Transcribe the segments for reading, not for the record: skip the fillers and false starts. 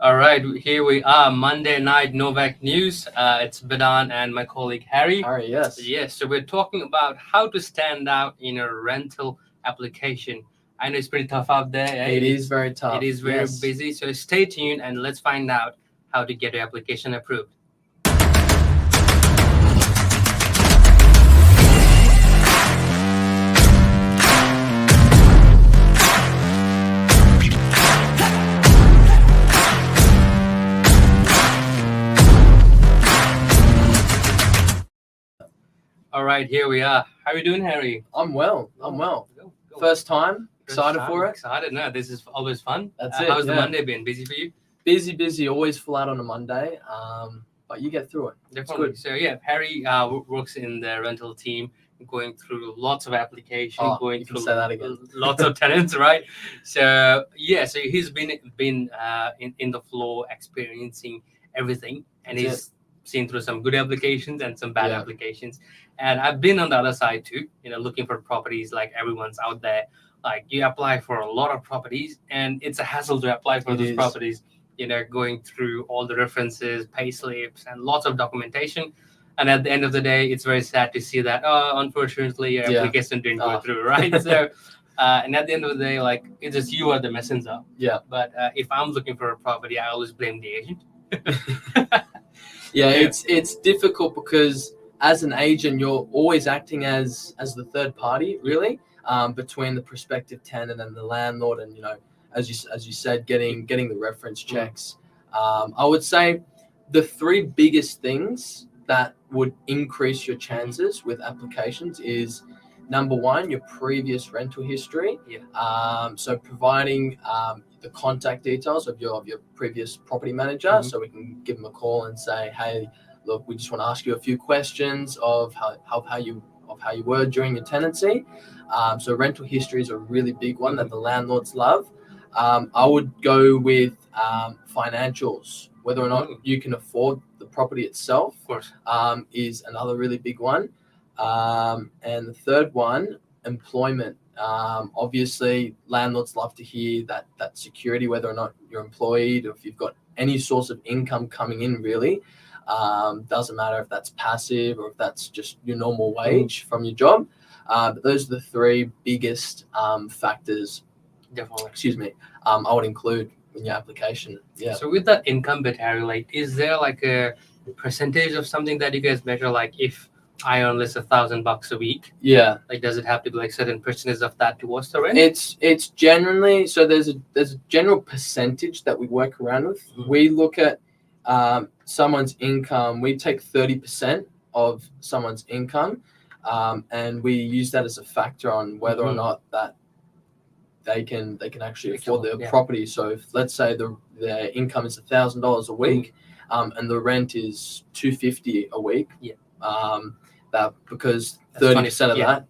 All right, here we are, Monday night Novak news. It's Bidan and my colleague Harry. Harry, yes. Yes, so we're talking about how to stand out in a rental application. I know it's pretty tough out there. Eh? It is very tough. It is very yes. busy. So stay tuned and let's find out how to get your application approved. All right, here we are. How are you doing, Harry? I'm well. I'm well. Go. First time. First Excited time, for it. Excited. No, this is always fun. That's it. How's the yeah. Monday been? Busy for you? Busy. Always full out on a Monday. But you get through it. Definitely. It's So yeah, Harry works in the rental team, going through lots of applications, going you can through say that again. lots of tenants, right? So yeah, so he's been in the floor, experiencing everything, and That's he's seen through some good applications and some bad Yeah. applications. And I've been on the other side too, looking for properties like everyone's out there. Like you apply for a lot of properties, and it's a hassle to apply for It those is. properties. Going through all the references, pay slips, and lots of documentation. And at the end of the day, it's very sad to see that, unfortunately, your Yeah. application didn't go through, right? So, and at the end of the day, like, it's just you are the messenger. Yeah. But if I'm looking for a property, I always blame the agent. Yeah, it's difficult because as an agent, you're always acting as the third party, really, between the prospective tenant and the landlord, and as you said, getting the reference checks. I would say the three biggest things that would increase your chances with applications is number one, your previous rental history. Yeah. So providing the contact details of your previous property manager, so we can give them a call and say, hey, look, we just want to ask you a few questions of how you were during your tenancy. So rental history is a really big one that the landlords love. I would go with financials, whether or not you can afford the property itself. Of course. Is another really big one. And the third one, employment. Obviously, landlords love to hear that security, whether or not you're employed, or if you've got any source of income coming in, really. Doesn't matter if that's passive or if that's just your normal wage from your job. But those are the three biggest factors. Definitely. Excuse me. I would include in your application. Yeah. So with that income bit, Harry, like, is there like a percentage of something that you guys measure? Like, if I earn less $1,000 a week, Yeah. like, does it have to be like certain percentage of that towards the rent? It's generally, so there's a general percentage that we work around with. We look at someone's income. We take 30% of someone's income, and we use that as a factor on whether or not that they can actually afford their property. So if, let's say their income is $1,000 a week, and the rent is $250 a week. Yeah. That because 30% of that,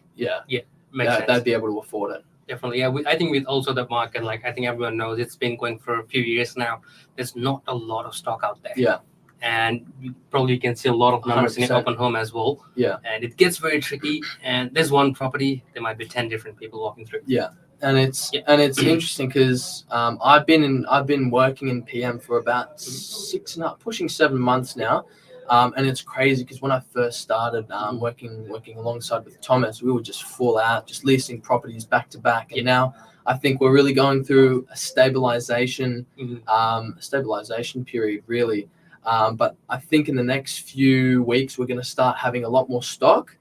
Makes sense. they'd be able to afford it. Definitely, yeah. I think with also the market, like, I think everyone knows it's been going for a few years now. There's not a lot of stock out there. Yeah. And you probably can see a lot of numbers in 100%. your open home as well. Yeah. And it gets very tricky. And there's one property, there might be 10 different people walking through. Yeah. And it's interesting because I've been working in PM for about 6.5, pushing 7 months now, and it's crazy because when I first started working alongside with Thomas, we were just full out, just leasing properties back to back, and now I think we're really going through a stabilization period, really. But I think in the next few weeks we're going to start having a lot more stock,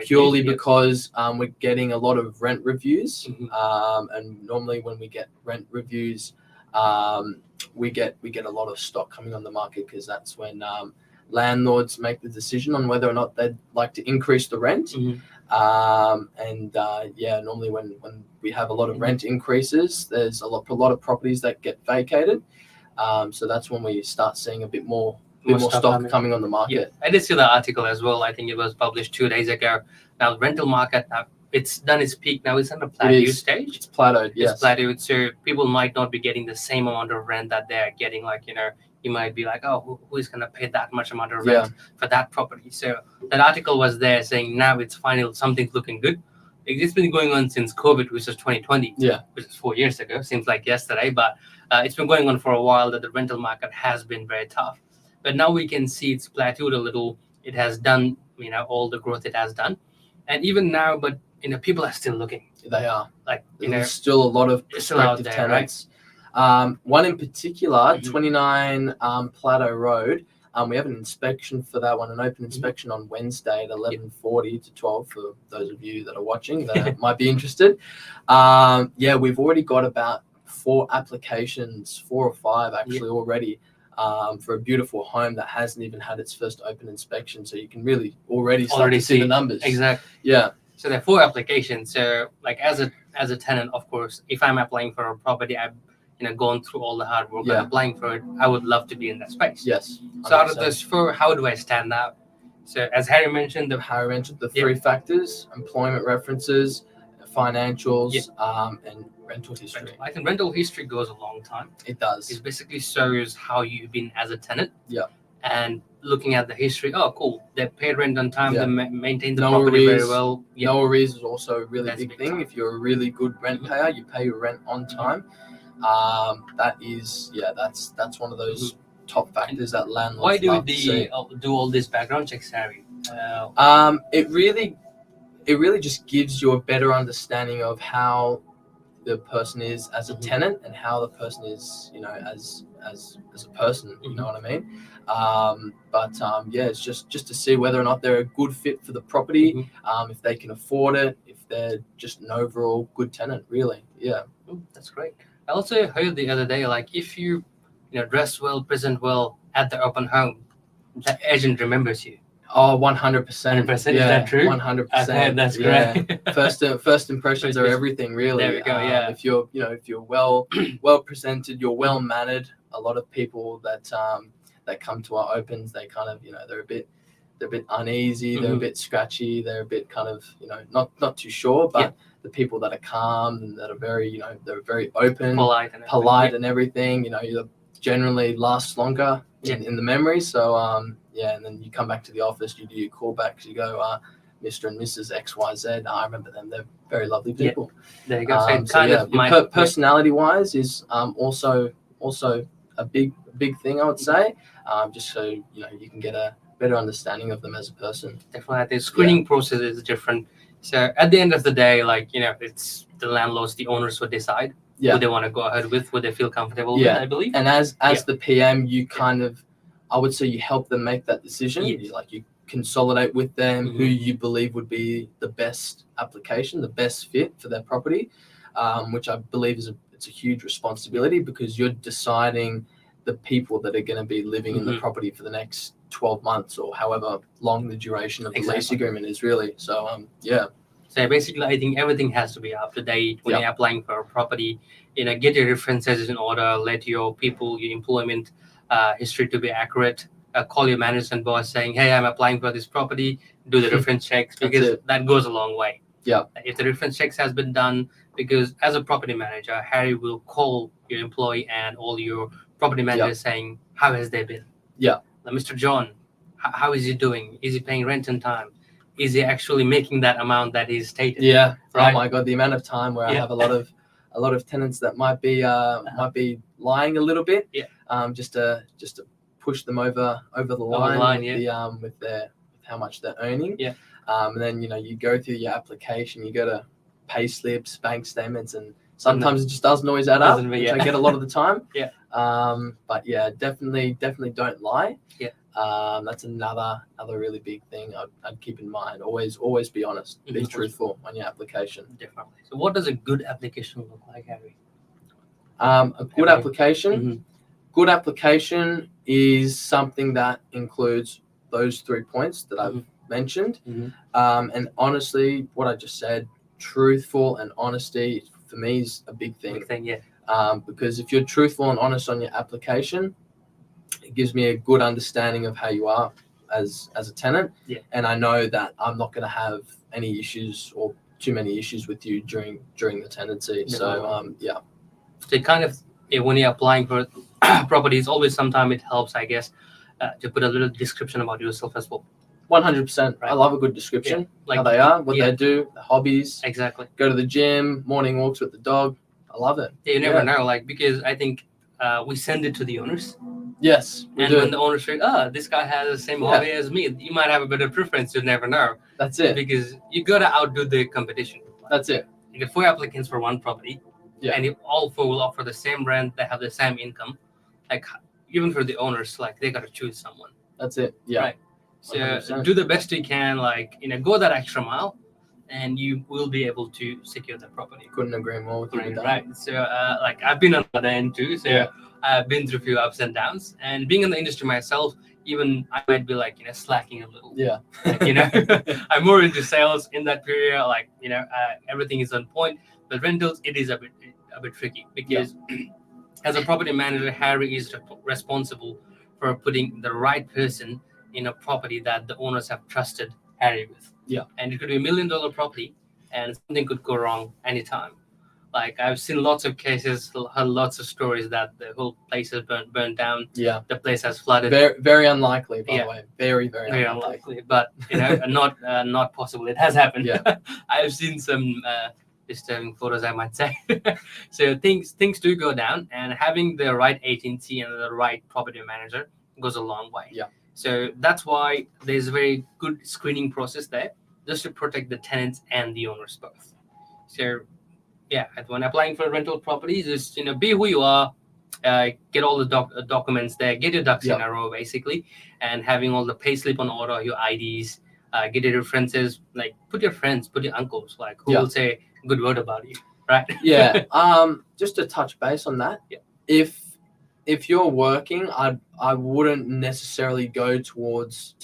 purely because we're getting a lot of rent reviews, and normally when we get rent reviews, we get a lot of stock coming on the market because that's when landlords make the decision on whether or not they'd like to increase the rent. Normally when we have a lot of rent increases, there's a lot of properties that get vacated. So that's when we start seeing a bit more stock coming on the market. I did see the article as well. I think it was published 2 days ago. Now, the rental market, it's done its peak. Now it's on a plateau stage. It's plateaued, yes. It's plateaued, so people might not be getting the same amount of rent that they're getting. Like, you might be like, oh, who is going to pay that much amount of rent for that property? So that article was there saying now it's finally something's looking good. It's been going on since COVID, which is 2020, which is 4 years ago. Seems like yesterday, but It's been going on for a while that the rental market has been very tough, but now we can see it's plateaued a little. It has done, all the growth it has done, and even now, but people are still looking. They are. Like, There's still a lot of it's still out prospective there, right? tenants. One in particular, Mhm. 29 Plateau Road. We have an inspection for that one, an open inspection on Wednesday at 11:40 to 12 for those of you that are watching that might be interested. Yeah, we've already got about 4 applications, 4 or 5 actually already, for a beautiful home that hasn't even had its first open inspection. So you can really already start to see the numbers. Exactly. Yeah. So there are 4 applications. So like as a tenant, of course, if I'm applying for a property, I've gone through all the hard work and applying for it. I would love to be in that space. Yes. 100%. So out of those 4, how do I stand out? So as Harry mentioned, the 3 factors: employment references, financials, and rental history. I think rental history goes a long time. It does. It basically shows how you've been as a tenant. Yeah. And looking at the history, oh, cool, they paid rent on time, they maintain the No property arrears. very well. No arrears is also a really That's a big big thing. time. If you're a really good rent payer, you pay your rent on time. That's one of those top factors that landlords Why do love to see. do all these background checks, Harry? It really just gives you a better understanding of how the person is as a tenant and how the person is, as a person. You know what I mean? It's just to see whether or not they're a good fit for the property, if they can afford it, if they're just an overall good tenant. Really, yeah. That's great. I also heard the other day, like if you dress well, present well at the open home, the agent remembers you. Oh, 100%. 100%. Is that true? 100%. Okay, that's great. First impressions are everything, really. There we go. Yeah. If you're well presented, you're well mannered. A lot of people that come to our opens, they kind of they're a bit uneasy, they're a bit scratchy, they're a bit kind of not too sure, but the people that are calm and that are very they're very open, polite and everything, you generally last longer in the memory. So and then you come back to the office, you do your callbacks, you go, Mr. and Mrs. XYZ. I remember them. They're very lovely people. There you go. So personality wise is also a big thing, I would say, just so you can get a better understanding of them as a person. Definitely, the screening process is different. So at the end of the day, it's the landlords, the owners who decide who they want to go ahead with, who they feel comfortable with, I believe. And as the PM, you kind of, I would say, you help them make that decision. You consolidate with them who you believe would be the best application, the best fit for their property, which I believe it's a huge responsibility, because you're deciding the people that are going to be living in the property for the next 12 months or however long the duration of the lease agreement is, really. So So basically, I think everything has to be up to date when you're applying for a property. Get your references in order, let your employment history to be accurate. Call your manager and boss saying, hey, I'm applying for this property, do the reference checks, because that goes a long way. Yeah. If the reference checks has been done, because as a property manager, Harry will call your employee and all your property managers saying, how has they been? Yeah. Now, Mr. John, how is he doing? Is he paying rent on time? Is he actually making that amount that he's stated? Yeah. Right? Oh my God, the amount of time where I have a lot of tenants that might be lying a little bit. Yeah. Just to push them over the line, with how much they're earning. Yeah. And then you go through your application, you go to pay slips, bank statements, and sometimes it just doesn't always add up, which I get a lot of the time. Yeah. But yeah, definitely don't lie. Yeah. That's another really big thing I'd keep in mind. Always be honest. Be truthful on your application. Definitely. So what does a good application look like, Harry? A good application. Good application is something that includes those 3 points that I've mentioned. And honestly, what I just said, truthful and honesty, for me, is a big thing. Because if you're truthful and honest on your application, it gives me a good understanding of how you are as a tenant. And I know that I'm not going to have any issues or too many issues with you during the tenancy. So So kind of, when you're applying for properties, always sometimes it helps, I guess, to put a little description about yourself as well. 100%. I love a good description. How they are, what they do, their hobbies. Exactly. Go to the gym, morning walks with the dog. I love it. You never know, because I think we send it to the owners. Yes, we And do. when the owners say, "Oh, this guy has the same Yeah. hobby as me," you might have a better preference. You never know, That's it. because you gotta outdo the competition. That's it. You get 4 applicants for one property, Yeah. and if all 4 will offer the same rent, they have the same income. Like even for the owners, like they gotta choose someone. That's it. Yeah. Right. So 100%. do the best you can. Like go that extra mile, and you will be able to secure the property. Couldn't agree more with you with that. Right. So like I've been on the other end too. So Yeah. I've been through a few ups and downs, and being in the industry myself, even I might be like slacking a little. Yeah. Like, I'm more into sales in that period. Like everything is on point, but rentals it is a bit tricky because as a property manager, Harry is responsible for putting the right person in a property that the owners have trusted Harry with. Yeah. And it could be $1 million property, and something could go wrong anytime. Like I've seen lots of cases, heard lots of stories that the whole place has burned down. Yeah. The place has flooded. Very, very unlikely, by Yeah. the way. Very, very, Very unlikely. unlikely, but not possible. It has happened. Yeah. I've seen some disturbing photos, I might say. So things do go down, and having the right agency and the right property manager goes a long way. Yeah. So that's why there's a very good screening process there, just to protect the tenants and the owners both. So yeah, when applying for rental properties, just be who you are, get all the documents there, get your ducks in a row basically, and having all the payslip on order, your IDs, get your references, like put your friends, put your uncles, like who will say a good word about you, right? Yeah. Just to touch base on that. Yeah. If you're working, I wouldn't necessarily go towards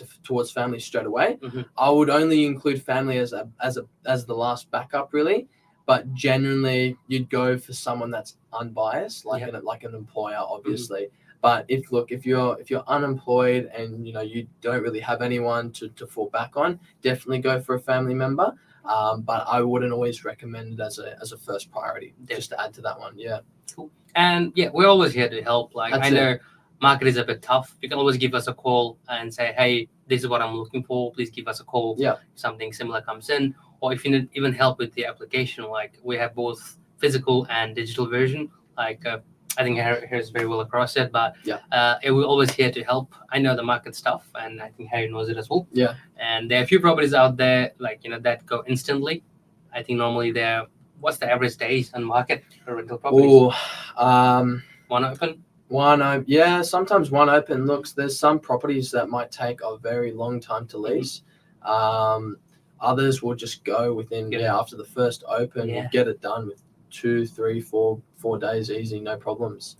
family straight away. Mm-hmm. I would only include family as the last backup, really. But genuinely, you'd go for someone that's unbiased, like an employer, obviously. Mm-hmm. But if you're unemployed and you don't really have anyone to fall back on, definitely go for a family member. But I wouldn't always recommend it as a first priority. Definitely. Just to add to that one, yeah. Cool. And yeah, we're always here to help. Like I know market is a bit tough. You can always give us a call and say, hey, this is what I'm looking for. Please give us a call. Yeah. If something similar comes in. Or if you need even help with the application, like we have both physical and digital version. Like I think Harry's very well across it, but we're always here to help. I know the market stuff, and I think Harry knows it as well. Yeah. And there are a few properties out there, like that go instantly. I think normally what's the average days on market for rental properties? One open. Yeah, sometimes one open. There's some properties that might take a very long time to lease. Others will just go within after the first open, get it done with 2, 3, 4 days easy, no problems.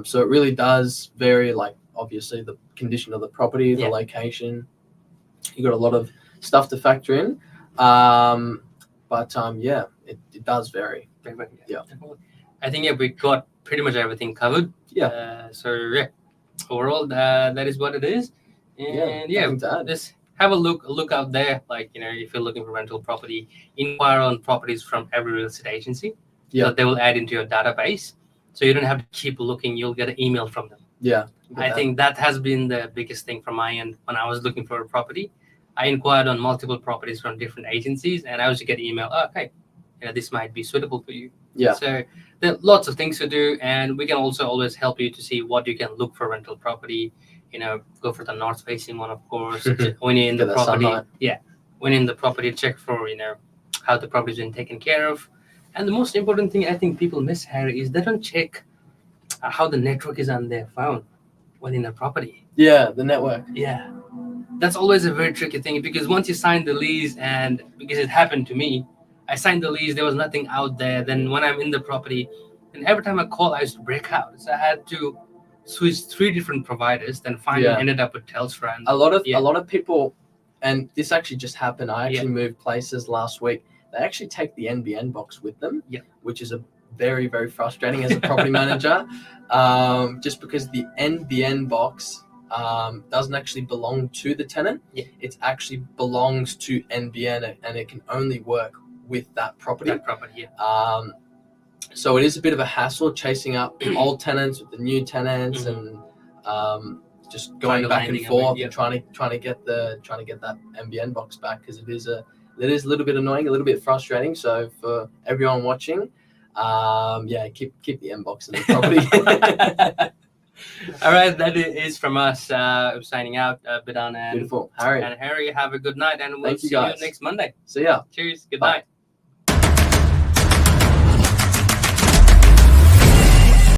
So it really does vary, like obviously the condition of the property, the location. You got a lot of stuff to factor in. But it does vary. Yeah. I think we got pretty much everything covered. Yeah. Overall that is what it is. And just have a look out there. Like if you're looking for rental property, inquire on properties from every real estate agency. Yeah. So they will add into your database. So you don't have to keep looking. You'll get an email from them. Yeah. I think that has been the biggest thing from my end when I was looking for a property. I inquired on multiple properties from different agencies, and I also get email. Oh, okay, this might be suitable for you. Yeah. So there are lots of things to do, and we can also always help you to see what you can look for rental property. Go for the north-facing one, of course. When you're in the property, when you're in the property, check for how the property's been taken care of. And the most important thing I think people miss, Harry, is they don't check how the network is on their phone within a property. Yeah, the network. Yeah. That's always a very tricky thing, because once you sign the lease, and because it happened to me, I signed the lease, there was nothing out there. Then when I'm in the property, and every time I call, I used to break out. So I had to switch 3 different providers, then finally ended up with Telstra. A lot of people, and this actually just happened. I actually moved places last week. They actually take the NBN box with them, which is a very, very frustrating as a property manager, just because the NBN box doesn't actually belong to the tenant. It actually belongs to NBN, and it can only work with that property. So it is a bit of a hassle chasing up old tenants with the new tenants, and just going back and forth and trying to get that NBN box back, because it is a little bit annoying, a little bit frustrating. So for everyone watching, Yeah, keep the inbox in the property. All right, that is from us. Signing out, Bidan and Beautiful, Harry. And Harry, have a good night, and we'll Thank you, see you guys. next Monday. See ya. Cheers. Good Bye. night.